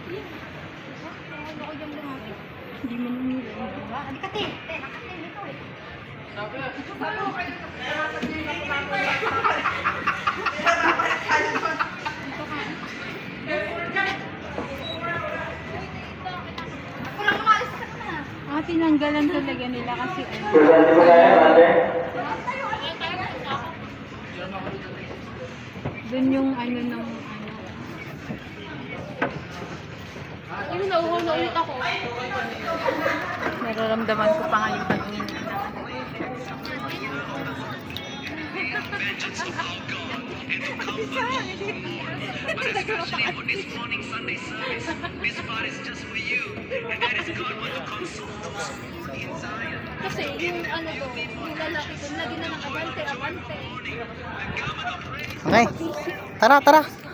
Ano ko dyan lumapit? Hindi mo nila. Diba? Halika, te. Te, nakate dito eh. Ako lang umalis ka na. Tinanggalan talaga nila kasi ano. Doon yung ano ng ano. Ano, nauhaw na ulit ako. Nararamdaman ko pa nga yung pag-init na. Kasi yung ano to, yung lalaki ko, lagi na nakabante, abante. Okay. Tara, tara.